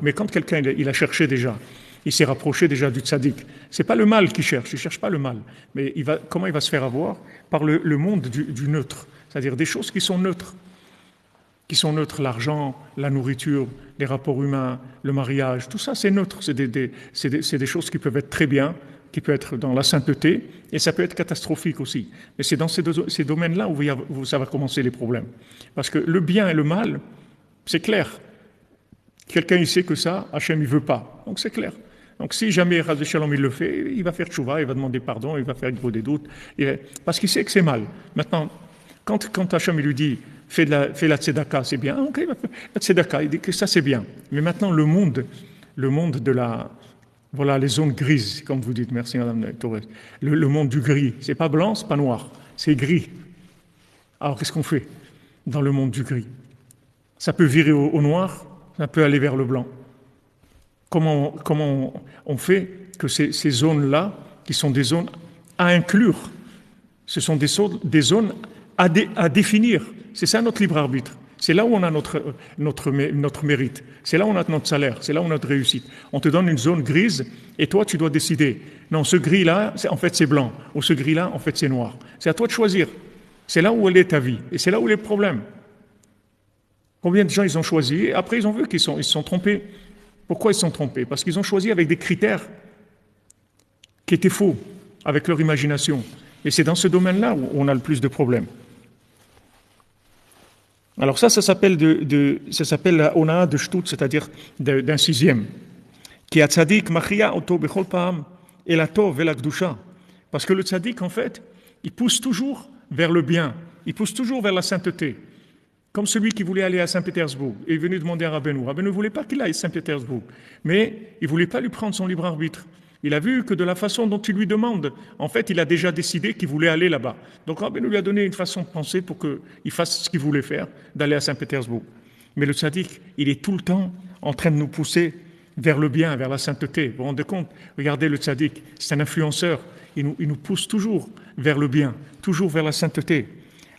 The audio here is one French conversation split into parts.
Mais quand quelqu'un il a cherché déjà, il s'est rapproché déjà du tzaddik, c'est pas le mal qu'il cherche, il cherche pas le mal. Mais comment il va se faire avoir? Par le monde du neutre, c'est-à-dire des choses qui sont neutres, l'argent, la nourriture, les rapports humains, le mariage, tout ça c'est neutre, c'est des choses qui peuvent être très bien, qui peuvent être dans la sainteté, et ça peut être catastrophique aussi. Mais c'est dans ces domaines-là où ça va commencer les problèmes. Parce que le bien et le mal, c'est clair. Quelqu'un il sait que ça, Hachem il veut pas, donc c'est clair. Donc si jamais Ras Shalom il le fait, il va faire tchouva, il va demander pardon, il va faire gros des doutes, parce qu'il sait que c'est mal. Maintenant, quand Hachem il lui dit fais la tzedaka, c'est bien. Ok, la tzedaka, il dit que ça c'est bien. Mais maintenant le monde de voilà les zones grises, comme vous dites, merci Madame Torres. Le monde du gris, c'est pas blanc, c'est pas noir, c'est gris. Alors qu'est-ce qu'on fait dans le monde du gris? Ça peut virer au noir, ça peut aller vers le blanc. Comment on fait que ces zones-là, qui sont des zones à inclure, ce sont des zones à définir. C'est ça notre libre arbitre. C'est là où on a notre mérite. C'est là où on a notre salaire. C'est là où on a notre réussite. On te donne une zone grise et toi, tu dois décider. Non, ce gris-là, en fait, c'est blanc. Ou ce gris-là, en fait, c'est noir. C'est à toi de choisir. C'est là où elle est ta vie. Et c'est là où il y a le problème. Combien de gens ils ont choisi et après ils ont vu qu'ils se sont trompés. Pourquoi ils se sont trompés? Parce qu'ils ont choisi avec des critères qui étaient faux, avec leur imagination. Et c'est dans ce domaine-là où on a le plus de problèmes. Alors ça s'appelle la ona de shtut, c'est-à-dire d'un sixième. Qui a tzaddik machia oto bechol pa'am elatov velakdusha. Parce que le tzaddik, en fait, il pousse toujours vers le bien, il pousse toujours vers la sainteté. Comme celui qui voulait aller à Saint-Pétersbourg est venu demander à Rabbeinu. Rabbeinu ne voulait pas qu'il aille à Saint-Pétersbourg, mais il ne voulait pas lui prendre son libre arbitre. Il a vu que de la façon dont il lui demande, en fait, il a déjà décidé qu'il voulait aller là-bas. Donc Rabbeinu lui a donné une façon de penser pour qu'il fasse ce qu'il voulait faire, d'aller à Saint-Pétersbourg. Mais le tzaddik, il est tout le temps en train de nous pousser vers le bien, vers la sainteté. Vous vous rendez compte? Regardez le tzaddik, c'est un influenceur. Il nous pousse toujours vers le bien, toujours vers la sainteté.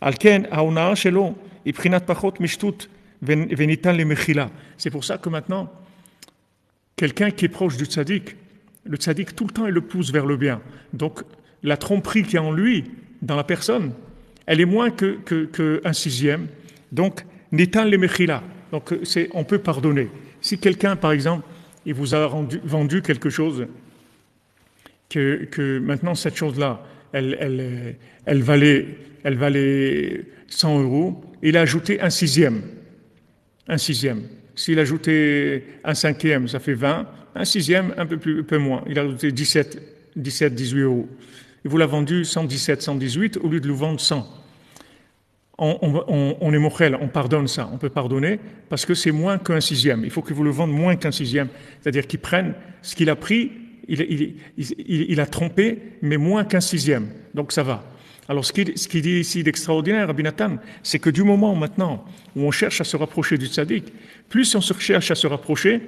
Alken haonaa shelo. C'est pour ça que maintenant, quelqu'un qui est proche du tzaddik, le tzaddik tout le temps il le pousse vers le bien. Donc la tromperie qu'il y a en lui, dans la personne, elle est moins qu'un sixième. Donc nitan le mechila. Donc on peut pardonner. Si quelqu'un, par exemple, il vous a vendu quelque chose, que maintenant cette chose-là, elle valait 100 euros, il a ajouté un sixième. S'il a ajouté un cinquième, ça fait 20. Un sixième, un peu moins. Il a ajouté 18 euros. Il vous l'a vendu 117, 118 au lieu de le vendre 100. On est mochel, on pardonne ça. On peut pardonner parce que c'est moins qu'un sixième. Il faut que vous le vendez moins qu'un sixième. C'est-à-dire qu'il prenne ce qu'il a pris, il a trompé, mais moins qu'un sixième. Donc ça va. Alors ce qu'il dit ici d'extraordinaire, Rabbi Nathan, c'est que du moment maintenant où on cherche à se rapprocher du tzaddik, plus on se cherche à se rapprocher,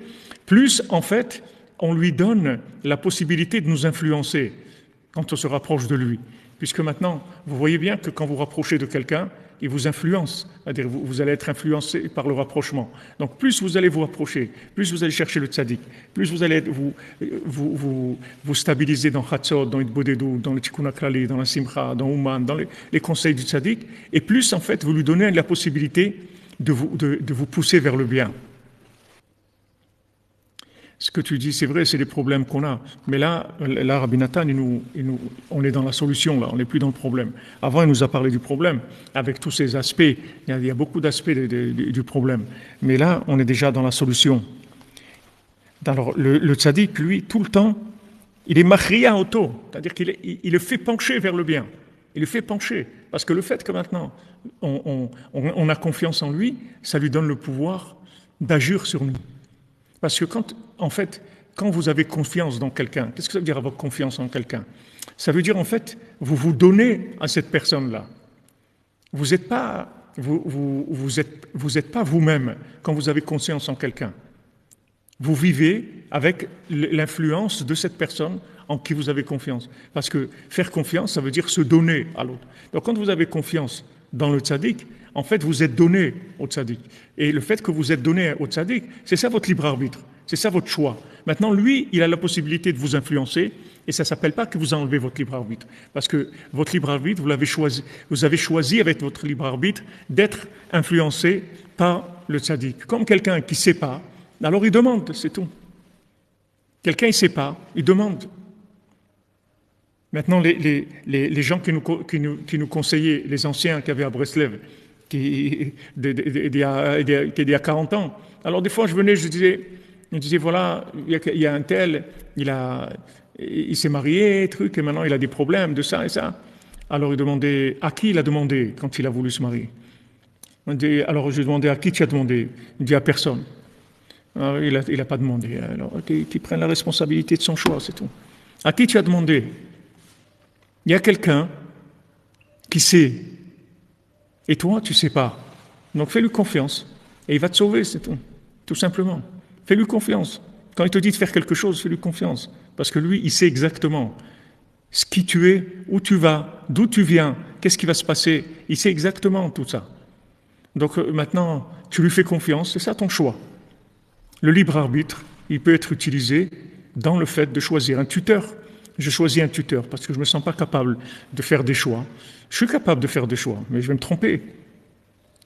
plus en fait on lui donne la possibilité de nous influencer quand on se rapproche de lui. Puisque maintenant, vous voyez bien que quand vous rapprochez de quelqu'un, il vous influence, c'est-à-dire vous allez être influencé par le rapprochement. Donc plus vous allez vous rapprocher, plus vous allez chercher le tzaddik, plus vous allez vous stabiliser dans Chatzot, dans Itbodedut, dans le Tikkun HaKlali, dans la Simcha, dans Ouman, dans les conseils du tzaddik, et plus en fait vous lui donnez la possibilité de vous pousser vers le bien. Ce que tu dis, c'est vrai, c'est des problèmes qu'on a. Mais là Rabbi Nathan, on est dans la solution, là, on n'est plus dans le problème. Avant, il nous a parlé du problème, avec tous ces aspects. Il y a beaucoup d'aspects du problème. Mais là, on est déjà dans la solution. Alors, le tzaddik, lui, tout le temps, il est machria auto, c'est-à-dire qu'il le fait pencher vers le bien. Il le fait pencher. Parce que le fait que maintenant, on a confiance en lui, ça lui donne le pouvoir d'agir sur nous. Parce que quand vous avez confiance dans quelqu'un, qu'est-ce que ça veut dire avoir confiance en quelqu'un? Ça veut dire en fait, vous vous donnez à cette personne-là. Vous n'êtes pas vous-même quand vous avez confiance en quelqu'un. Vous vivez avec l'influence de cette personne en qui vous avez confiance. Parce que faire confiance, ça veut dire se donner à l'autre. Donc quand vous avez confiance dans le tzaddik, en fait, vous êtes donné au tzaddik. Et le fait que vous êtes donné au tzaddik, c'est ça votre libre arbitre. C'est ça votre choix. Maintenant, lui, il a la possibilité de vous influencer et ça ne s'appelle pas que vous enlevez votre libre arbitre. Parce que votre libre arbitre, vous avez choisi avec votre libre arbitre d'être influencé par le tzaddik. Comme quelqu'un qui ne sait pas, alors il demande, c'est tout. Quelqu'un il ne sait pas, il demande. Maintenant, les gens qui nous conseillaient, les anciens qui avaient à Breslev, d'il y a 40 ans, alors des fois je venais, je disais voilà, il y a un tel, il s'est marié, truc, et maintenant il a des problèmes de ça et ça. Alors il demandait, à qui il a demandé quand il a voulu se marier? Alors je lui demandais, à qui tu as demandé? Il dit, à personne. Alors, il n'a pas demandé. Alors qu'il prenne la responsabilité de son choix, c'est tout. À qui tu as demandé? Il y a quelqu'un qui sait. Et toi, tu ne sais pas. Donc fais-lui confiance. Et il va te sauver, c'est tout. Tout simplement. Fais-lui confiance. Quand il te dit de faire quelque chose, fais-lui confiance. Parce que lui, il sait exactement ce qui tu es, où tu vas, d'où tu viens, qu'est-ce qui va se passer. Il sait exactement tout ça. Donc maintenant, tu lui fais confiance, c'est ça ton choix. Le libre arbitre, il peut être utilisé dans le fait de choisir un tuteur. Je choisis un tuteur parce que je ne me sens pas capable de faire des choix. Je suis capable de faire des choix, mais je vais me tromper.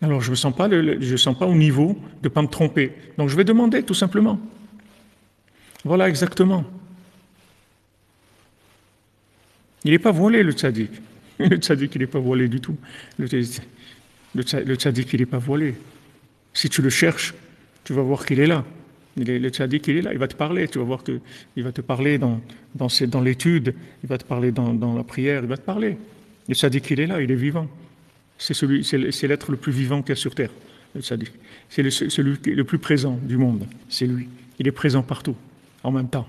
Alors je ne me sens pas au niveau de ne pas me tromper. Donc je vais demander tout simplement. Voilà exactement. Il n'est pas voilé le tzaddik. Le tzaddik, il n'est pas voilé du tout. Le tzaddik, il n'est pas voilé. Si tu le cherches, tu vas voir qu'il est là. Le tzaddik, il est là, il va te parler. Tu vas voir qu'il va te parler dans l'étude, il va te parler dans la prière, il va te parler. Le tzaddik, il est là, il est vivant. C'est l'être le plus vivant qu'il y a sur terre, le tzaddik. C'est celui qui est le plus présent du monde. C'est lui. Il est présent partout, en même temps,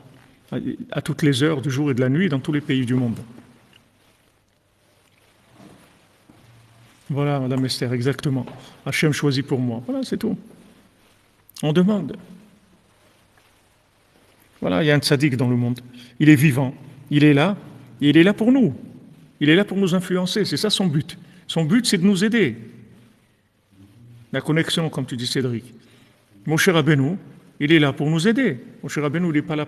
à toutes les heures du jour et de la nuit, dans tous les pays du monde. Voilà, Madame Esther, exactement. Hachem choisit pour moi. Voilà, c'est tout. On demande. Voilà, il y a un tzaddik dans le monde. Il est vivant. Il est là. Et il est là pour nous. Il est là pour nous influencer. C'est ça son but. Son but, c'est de nous aider. La connexion, comme tu dis, Cédric. Moshe Rabbeinu, il est là pour nous aider. Moshe Rabbeinu, il n'est pas là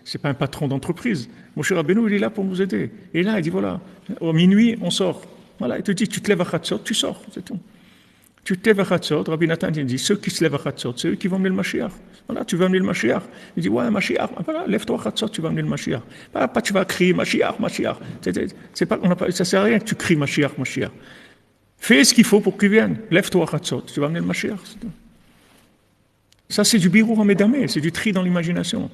c'est pas un patron d'entreprise. Moshe Rabbeinu, il est là pour nous aider. Et là, il dit, voilà, au minuit, on sort. Voilà, il te dit, tu te lèves à Chatzot, tu sors, c'est tout. Tu te lèves à Chatzot, Rabbi Nathan il dit, ceux qui se lèvent à Chatzot, c'est eux qui vont amener le Mashiach. Voilà, tu vas amener le Mashiach. Il dit, ouais, Mashiach, voilà, lève-toi à Chatzot, tu vas amener le Mashiach. Pas tu vas crier Mashiach, Mashiach. Ça sert à rien que tu cries Mashiach, Mashiach. Fais ce qu'il faut pour qu'il vienne. Lève-toi à Chatzot, tu vas amener le Mashiach. C'est tout. Ça, c'est du birour amédamé, c'est du tri dans l'imagination.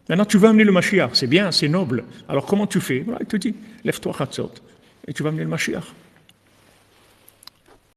Maintenant, tu vas amener le Mashiach, c'est bien, c'est noble. Alors, comment tu fais? Voilà, il te dit, lève-toi à Chatzot, et tu vas amener le Mashiach.